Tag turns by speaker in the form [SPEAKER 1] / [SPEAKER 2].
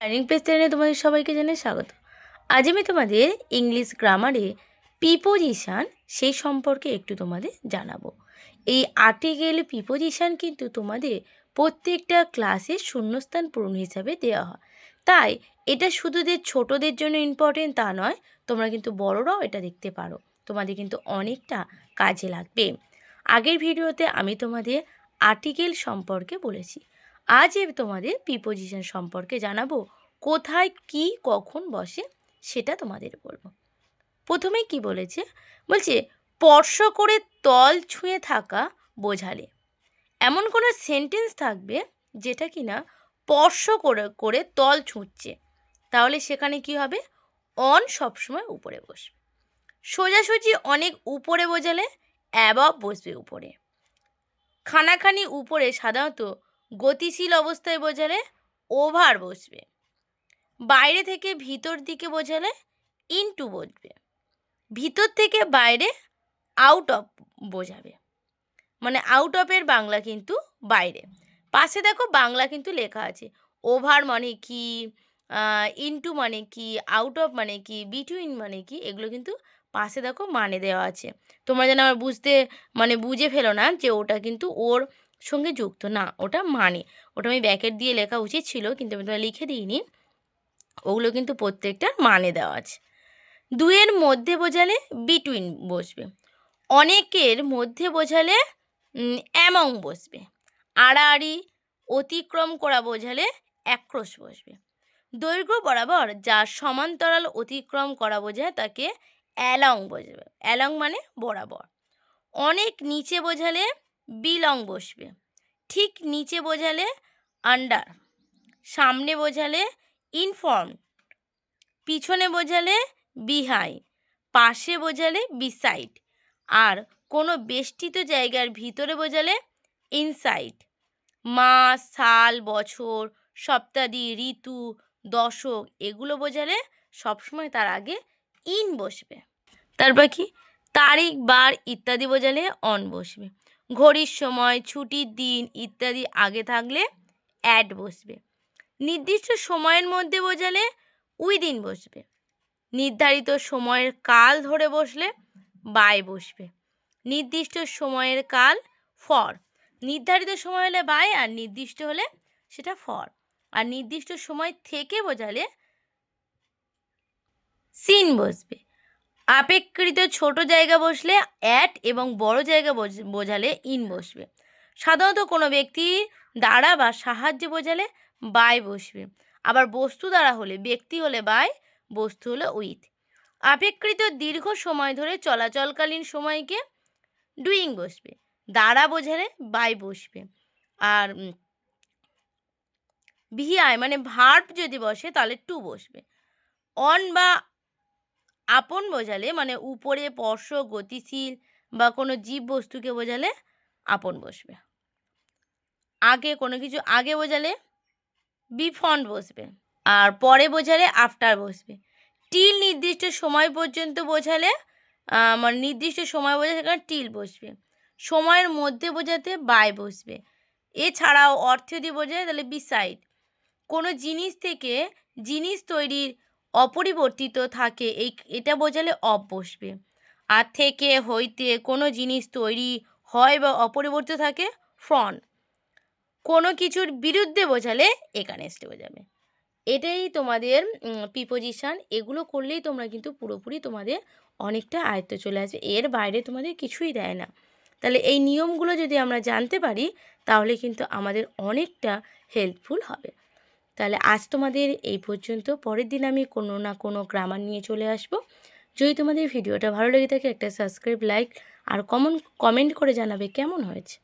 [SPEAKER 1] Learning page চ্যানেলে তোমাদের সবাইকে জানাই স্বাগত। আজ আমি তোমাদের ইংলিশ গ্রামারে প্রিপোজিশন সেই সম্পর্কে একটু তোমাদের জানাবো। এই আর্টিকেল প্রিপোজিশন কিন্তু তোমাদের প্রত্যেকটা ক্লাসে শূন্যস্থান পূরণ হিসাবে দেওয়া হয়। তাই এটা শুধু যে ছোটদের জন্য ইম্পর্টেন্ট তা নয়, তোমরা কিন্তু বড়রাও এটা দেখতে পারো, তোমাদের কিন্তু অনেকটা কাজে লাগবে। আগের ভিডিওতে আমি তোমাদের আর্টিকেল সম্পর্কে বলেছি, আজ তোমাদের প্রিপোজিশন সম্পর্কে জানাবো। কোথায় কি কখন বসে সেটা তোমাদের বলবো। প্রথমে কি বলেছে, বলছে স্পর্শ করে তল ছুঁয়ে থাকা বোঝালে। এমন কোনো সেন্টেন্স থাকবে যেটা কিনা স্পর্শ করে করে তল ছুঁচ্ছে, তাহলে সেখানে কি হবে, অন সবসময় উপরে বসবে। সোজাসুজি অনেক উপরে বোঝালে অ্যাবভ বসবে উপরে। খানাখানি উপরে সাধারণত গতিশীল অবস্থায় বোঝালে ওভার বসবে। বাইরে থেকে ভিতর দিকে বোঝালে ইনটু বসবে। ভিতর থেকে বাইরে আউট অফ বোঝাবে, মানে আউট অফের বাংলা কিন্তু বাইরে। পাশে দেখো বাংলা কিন্তু লেখা আছে, ওভার মানে কি, ইনটু মানে কি, আউট অফ মানে কি, বিটুইন মানে কি, এগুলো কিন্তু পাশে দেখো মানে দেওয়া আছে। তোমরা যেন আমার বুঝে ফেলো না যে ওটা কিন্তু ওর সঙ্গে যুক্ত না, ওটা মানে, ওটা আমি ব্যাকেট দিয়ে লেখা উচিত ছিল কিন্তু আমি তোমার লিখে দিইনি। ওগুলো কিন্তু প্রত্যেকটার মানে দেওয়া আছে। দুয়ের মধ্যে বোঝালে বিটুইন বসবে। অনেকের মধ্যে বোঝালে অ্যামং বসবে। আড়াআড়ি অতিক্রম করা বোঝালে অ্যাক্রস বসবে। দৈর্ঘ্য বরাবর যা সমান্তরাল অতিক্রম করা বোঝায় তাকে অ্যালং বসবে। অ্যালং মানে বরাবর। অনেক নিচে বোঝালে বিলং বসবে। ঠিক নিচে বোঝালে আন্ডার। সামনে বোঝালে ইনফ্রন্ট। পিছনে বোঝালে বিহাইন্ড। পাশে বোঝালে বিসাইড। আর কোনো বেষ্টিত জায়গার ভিতরে বোঝালে ইনসাইড। মাস, সাল, বছর, সপ্তাদি, ঋতু, দশক এগুলো বোঝালে সবসময় তার আগে ইন বসবে। তারপর কি, তারিখ, বার ইত্যাদি বোঝালে অন বসবে। ঘড়ির সময়, ছুটির দিন ইত্যাদি আগে থাকলে অ্যাট বসবে। নির্দিষ্ট সময়ের মধ্যে বোঝালে উইদিন বসবে। নির্ধারিত সময়ের কাল ধরে বসলে বাই বসবে। নির্দিষ্ট সময়ের কাল ফর। নির্ধারিত সময় হলে বাই, আর নির্দিষ্ট হলে সেটা ফর। আর নির্দিষ্ট সময় থেকে বোঝালে সিন বসবে। আপেক্ষিত ছোট জায়গা বসলে অ্যাট এবং বড় জায়গা বোঝালে ইন বসবে। সাধারণত কোনো ব্যক্তি দ্বারা বা সাহায্যে বোঝালে বাই বসবে। আবার বস্তু দ্বারা হলে, ব্যক্তি হলে বাই, বস্তু হলে উইথ। আপেক্ষিত দীর্ঘ সময় ধরে চলাচলকালীন সময়কে ডুইং বসবে। দ্বারা বোঝালে বাই বসবে। আর ভিআই মানে ভার্ব যদি বসে তাহলে টু বসবে। অন বা আপন বোঝালে মানে উপরে, স্পর্শ, গতিশীল বা কোনো জীব বস্তুকে বোঝালে আপন বসবে। আগে কোনো কিছু আগে বোঝালে বিফ্রন্ট বসবে। আর পরে বোঝালে আফটার বসবে। টিল নির্দিষ্ট সময় পর্যন্ত বোঝালে মানে নির্দিষ্ট সময় বোঝালে সেখানে টিল বসবে। সময়ের মধ্যে বোঝাতে বাই বসবে। এছাড়াও অর্থ যদি বোঝায় তাহলে বিসাইড। কোনো জিনিস থেকে জিনিস তৈরির অপরিবর্তিত থাকে এটা বোঝালে অফ বসবে। আর থেকে হইতে কোনো জিনিস তৈরি হয় বা অপরিবর্তিত থাকে ফ্রন্ট। কোনো কিছুর বিরুদ্ধে বোঝালে এগেইনস্ট বোঝাবে। এটাই তোমাদের প্রিপোজিশন। এগুলো করলেই তোমরা কিন্তু পুরোপুরি তোমাদের অনেকটা আয়ত্ত চলে আসবে, এর বাইরে তোমাদের কিছুই দেয় না। তাহলে এই নিয়মগুলো যদি আমরা জানতে পারি তাহলে কিন্তু আমাদের অনেকটা হেল্পফুল হবে। তাহলে আজ তোমাদের এই পর্যন্ত। পরের দিন আমি কোনো না কোনো গ্রামার নিয়ে চলে আসব। যদি তোমাদের ভিডিওটা ভালো লেগে থাকে একটা সাবস্ক্রাইব, লাইক আর কমেন্ট করে জানাবে কেমন হয়েছে।